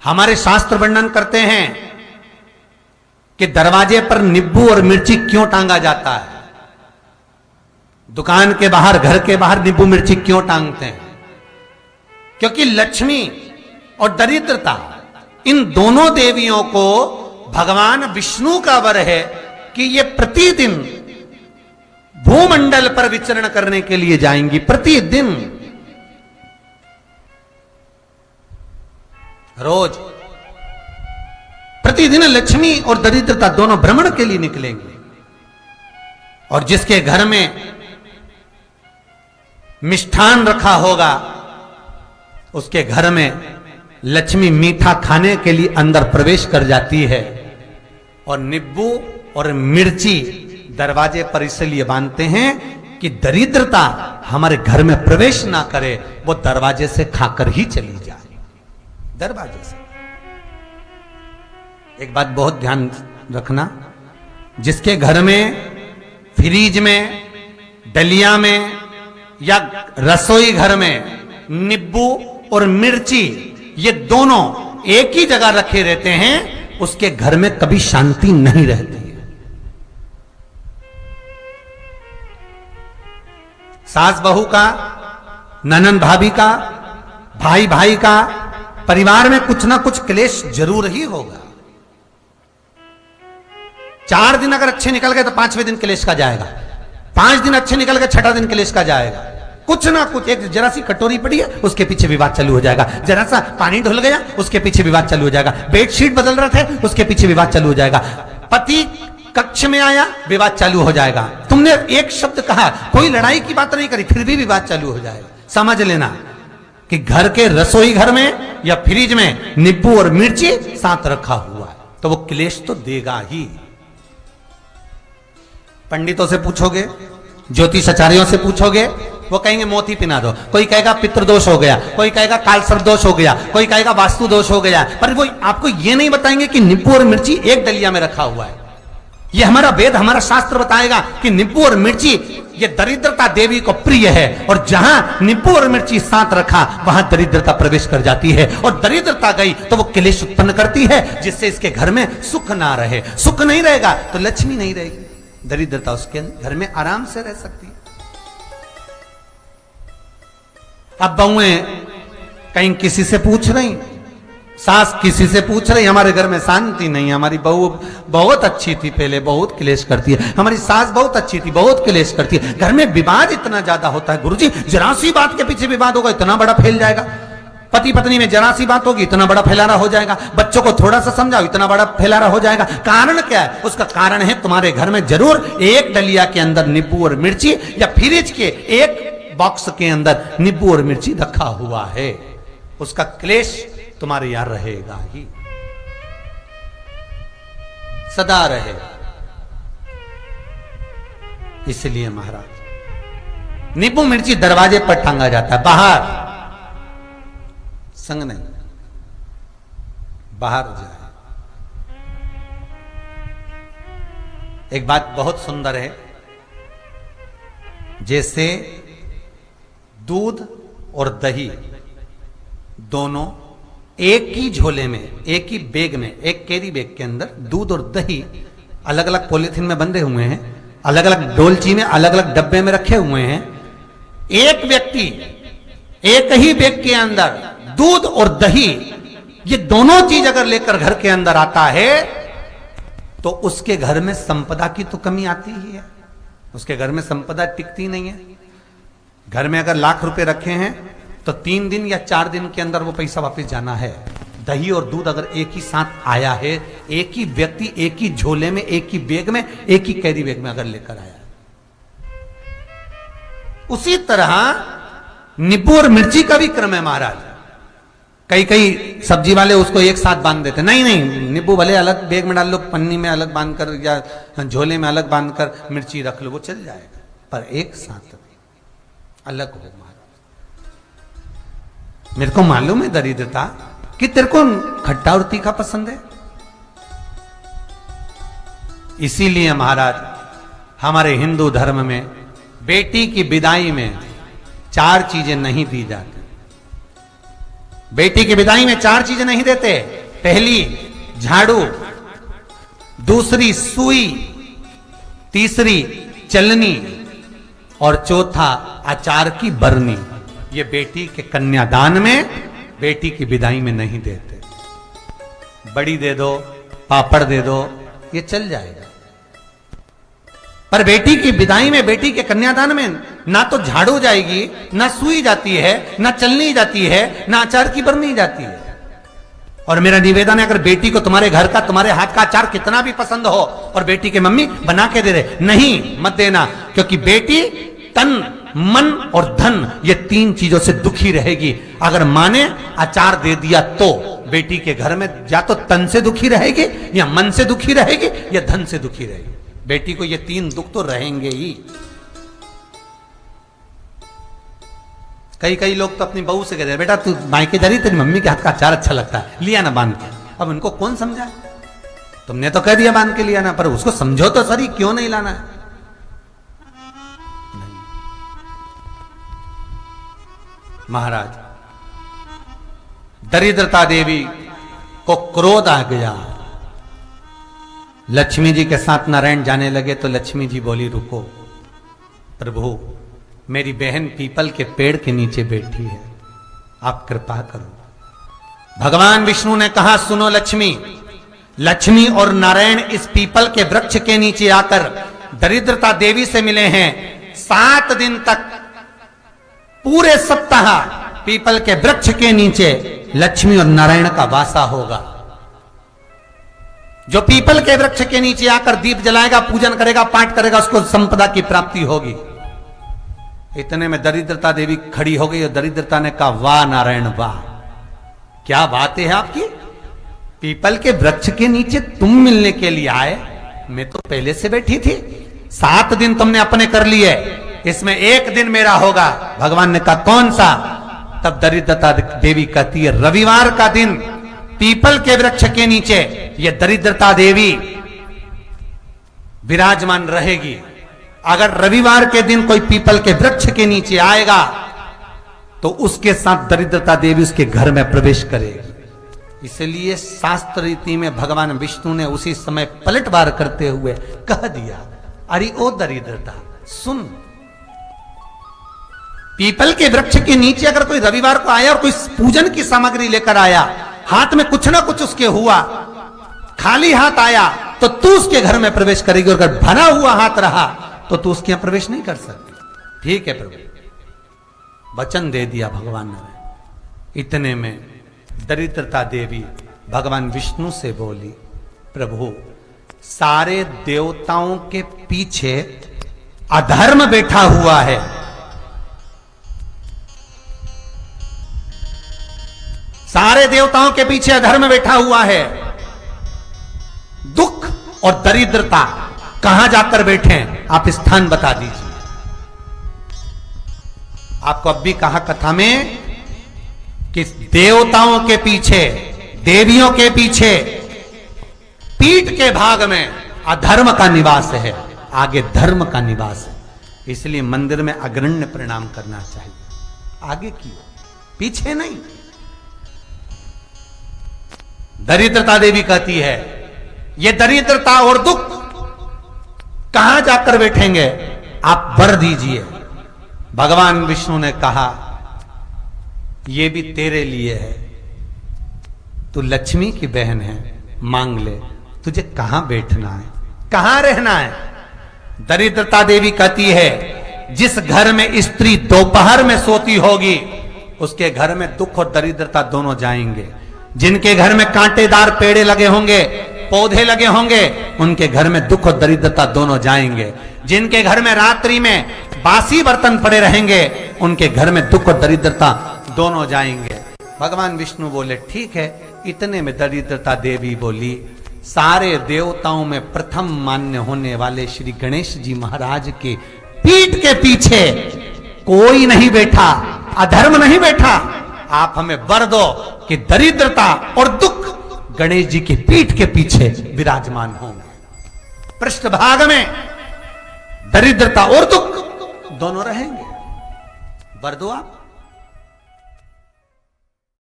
हमारे शास्त्र वर्णन करते हैं कि दरवाजे पर नींबू और मिर्ची क्यों टांगा जाता है। दुकान के बाहर, घर के बाहर नींबू मिर्ची क्यों टांगते हैं? क्योंकि लक्ष्मी और दरिद्रता, इन दोनों देवियों को भगवान विष्णु का वर है कि ये प्रतिदिन भूमंडल पर विचरण करने के लिए जाएंगी। प्रतिदिन, रोज, प्रतिदिन लक्ष्मी और दरिद्रता दोनों भ्रमण के लिए निकलेंगे। और जिसके घर में मिष्ठान रखा होगा, उसके घर में लक्ष्मी मीठा खाने के लिए अंदर प्रवेश कर जाती है। और नींबू और मिर्ची दरवाजे पर इसलिए बांधते हैं कि दरिद्रता हमारे घर में प्रवेश ना करे, वो दरवाजे से खाकर ही चली जाए। दरवाजे से। एक बात बहुत ध्यान रखना, जिसके घर में फ्रिज में, डलिया में या रसोई घर में नींबू और मिर्ची ये दोनों एक ही जगह रखे रहते हैं, उसके घर में कभी शांति नहीं रहती है। सास बहू का, ननंद भाभी का, भाई भाई का, परिवार में कुछ ना कुछ क्लेश जरूर ही होगा। 4 दिन अगर अच्छे निकल गए तो 5वें दिन क्लेश का जाएगा। 5 दिन अच्छे निकल गए, 6ठा दिन क्लेश का जाएगा। कुछ ना कुछ, एक जरा सी कटोरी पड़ी है उसके पीछे विवाद चालू हो जाएगा, जरा सा पानी ढुल गया उसके पीछे विवाद चालू हो जाएगा, बेडशीट बदल रहे थे उसके पीछे विवाद चालू हो जाएगा, पति कक्ष में आया विवाद चालू हो जाएगा। तुमने एक शब्द कहा, कोई लड़ाई की बात नहीं करी, फिर भी विवाद चालू हो जाएगा। समझ लेना कि घर के रसोई घर में या फ्रिज में नींबू और मिर्ची साथ रखा हुआ है तो वो क्लेश तो देगा ही। पंडितों से पूछोगे, ज्योतिषाचार्यों से पूछोगे, वो कहेंगे मोती पिना दो, कोई कहेगा पितृदोष हो गया, कोई कहेगा कालसर्प दोष हो गया, कोई कहेगा वास्तु दोष हो गया, पर वो आपको ये नहीं बताएंगे कि नींबू और मिर्ची एक डलिया में रखा हुआ है। ये हमारा वेद, हमारा शास्त्र बताएगा कि नींबू और मिर्ची ये दरिद्रता देवी को प्रिय है, और जहां नींबू और मिर्ची साथ रखा वहां दरिद्रता प्रवेश कर जाती है, और दरिद्रता गई तो वो क्लेश उत्पन्न करती है, जिससे इसके घर में सुख ना रहे। सुख नहीं रहेगा तो लक्ष्मी नहीं रहेगी, दरिद्रता उसके घर में आराम से रह सकती है। अब बहुएं कहीं किसी से पूछ रही, सास किसी से पूछ रही, हमारे घर में शांति नहीं है, हमारी बहू बहुत अच्छी थी पहले, बहुत क्लेश करती है, हमारी सास बहुत अच्छी थी, बहुत क्लेश करती है, घर में विवाद इतना ज्यादा होता है। गुरुजी, जरा सी बात के पीछे विवाद होगा इतना बड़ा फैल जाएगा, पति पत्नी में जरा सी बात होगी इतना बड़ा फैलाना हो जाएगा, बच्चों को थोड़ा सा समझाओ इतना बड़ा फैलाना हो जाएगा। कारण क्या है? उसका कारण है तुम्हारे घर में जरूर एक डलिया के अंदर नींबू और मिर्ची या फ्रिज के एक बॉक्स के अंदर नींबू और मिर्ची रखा हुआ है, उसका क्लेश तुम्हारे यार रहेगा ही, सदा रहेगा। इसलिए महाराज नींबू मिर्ची दरवाजे पर टांगा जाता है, बाहर संग नहीं, बाहर जाए। एक बात बहुत सुंदर है, जैसे दूध और दही दोनों एक ही झोले में, एक ही बैग में, एक कैरी बैग के अंदर दूध और दही अलग अलग पॉलिथीन में बंधे हुए हैं, अलग अलग डोलची में, अलग अलग डब्बे में रखे हुए हैं। एक व्यक्ति एक ही बैग के अंदर दूध और दही ये दोनों चीज अगर लेकर घर के अंदर आता है तो उसके घर में संपदा की तो कमी आती ही है, उसके घर में संपदा टिकती नहीं है। घर में अगर लाख रुपए रखे हैं तो 3 दिन या 4 दिन के अंदर वो पैसा वापस जाना है। दही और दूध अगर एक ही साथ आया है, एक ही व्यक्ति एक ही झोले में, एक ही बैग में, एक ही कैरी बैग में अगर लेकर आया, उसी तरह नींबू और मिर्ची का भी क्रम है महाराज। कई कई सब्जी वाले उसको एक साथ बांध देते, नहीं नहीं, नींबू भले अलग बैग में डाल लो, पन्नी में अलग बांधकर या झोले में अलग बांधकर मिर्ची रख लो, वो चल जाएगा, पर एक साथ अलग हो। महाराज मेरे को मालूम है दरिद्रता कि तेरे को खट्टा और तीखा पसंद है, इसीलिए महाराज हमारे हिंदू धर्म में बेटी की विदाई में 4 चीजें नहीं दी जाती। बेटी की विदाई में 4 चीजें नहीं देते। पहली झाड़ू, दूसरी सुई, तीसरी चलनी और चौथा अचार की बरनी। ये बेटी के कन्यादान में, बेटी की विदाई में नहीं देते। बड़ी दे दो, पापड़ दे दो, ये चल जाएगा, पर बेटी की विदाई में, बेटी के कन्यादान में ना तो झाड़ू जाएगी, ना सुई जाती है, ना चलनी जाती है, ना अचार की बरनी जाती है। और मेरा निवेदन है, अगर बेटी को तुम्हारे घर का, तुम्हारे हाथ का अचार कितना भी पसंद हो और बेटी के मम्मी बना के दे रहे, नहीं, मत देना, क्योंकि बेटी तन, मन और धन, ये 3 चीजों से दुखी रहेगी। अगर माँ ने अचार दे दिया तो बेटी के घर में या तो तन से दुखी रहेगी, या मन से दुखी रहेगी, या धन से दुखी रहेगी। बेटी को ये 3 दुख तो रहेंगे ही। कई लोग तो अपनी बहू से कहते हैं, बेटा तू मायके जा रही, तेरी मम्मी के हाथ का अचार अच्छा लगता है, लिया ना बांध के। अब उनको कौन समझाए? तुमने तो कह दिया बांध के लिया ना, पर उसको समझो तो सही, क्यों नहीं लाना है? नहीं। महाराज, दरिद्रता देवी को क्रोध आ गया। लक्ष्मी जी के साथ नारायण जाने लगे तो लक्ष्मी जी बोली, रुको प्रभु, मेरी बहन पीपल के पेड़ के नीचे बैठी है, आप कृपा करो। भगवान विष्णु ने कहा, सुनो लक्ष्मी, लक्ष्मी और नारायण इस पीपल के वृक्ष के नीचे आकर दरिद्रता देवी से मिले हैं। 7 दिन तक, पूरे सप्ताह पीपल के वृक्ष के नीचे लक्ष्मी और नारायण का वासा होगा। जो पीपल के वृक्ष के नीचे आकर दीप जलाएगा, पूजन करेगा, पाठ करेगा, उसको संपदा की प्राप्ति होगी। इतने में दरिद्रता देवी खड़ी हो गई और दरिद्रता ने कहा, वाह नारायण वाह, क्या बात है आपकी, पीपल के वृक्ष के नीचे तुम मिलने के लिए आए, मैं तो पहले से बैठी थी। 7 दिन तुमने अपने कर लिए, इसमें 1 दिन मेरा होगा। भगवान ने कहा, कौन सा? तब दरिद्रता देवी कहती है, रविवार का दिन पीपल के वृक्ष के नीचे ये दरिद्रता देवी विराजमान रहेगी। अगर रविवार के दिन कोई पीपल के वृक्ष के नीचे आएगा तो उसके साथ दरिद्रता देवी उसके घर में प्रवेश करेगी। इसलिए शास्त्र रीति में भगवान विष्णु ने उसी समय पलटवार करते हुए कह दिया, अरे ओ दरिद्रता सुन, पीपल के वृक्ष के नीचे अगर कोई रविवार को आया और कोई पूजन की सामग्री लेकर आया, हाथ में कुछ ना कुछ उसके हुआ, खाली हाथ आया, तो तू उसके घर में प्रवेश करेगी, और अगर भरा हुआ हाथ रहा तो तू उसके यहां प्रवेश नहीं कर सकती। ठीक है प्रभु, वचन दे दिया भगवान ने। इतने में दरिद्रता देवी भगवान विष्णु से बोली, प्रभु, सारे देवताओं के पीछे अधर्म बैठा हुआ है, सारे देवताओं के पीछे अधर्म बैठा हुआ है। दुख और दरिद्रता कहां जाकर बैठे हैं, आप स्थान बता दीजिए। आपको अब भी कहा कथा में कि देवताओं के पीछे, देवियों के पीछे, पीठ के भाग में अधर्म का निवास है, आगे धर्म का निवास है। इसलिए मंदिर में अग्रण्य प्रणाम करना चाहिए, आगे क्यों, पीछे नहीं। दरिद्रता देवी कहती है, ये दरिद्रता और दुख कहां जाकर बैठेंगे, आप वर दीजिए। भगवान विष्णु ने कहा, ये भी तेरे लिए है, तू लक्ष्मी की बहन है, मांग ले, तुझे कहां बैठना है, कहां रहना है। दरिद्रता देवी कहती है, जिस घर में स्त्री दोपहर में सोती होगी उसके घर में दुख और दरिद्रता दोनों जाएंगे। जिनके घर में कांटेदार पेड़े लगे होंगे, पौधे लगे होंगे, उनके घर में दुख और दरिद्रता दोनों जाएंगे। जिनके घर में रात्रि में बासी बर्तन पड़े रहेंगे, उनके घर में दुख और दरिद्रता दोनों जाएंगे। भगवान विष्णु बोले, ठीक है। इतने में दरिद्रता देवी बोली, सारे देवताओं में प्रथम मान्य होने वाले श्री गणेश जी महाराज के पीठ के पीछे कोई नहीं बैठा, अधर्म नहीं बैठा। आप हमें वर दो कि दरिद्रता और दुख गणेश जी की पीठ के पीछे विराजमान होंगे, पृष्ठभाग में दरिद्रता और दुख दोनों रहेंगे। वर दो आप।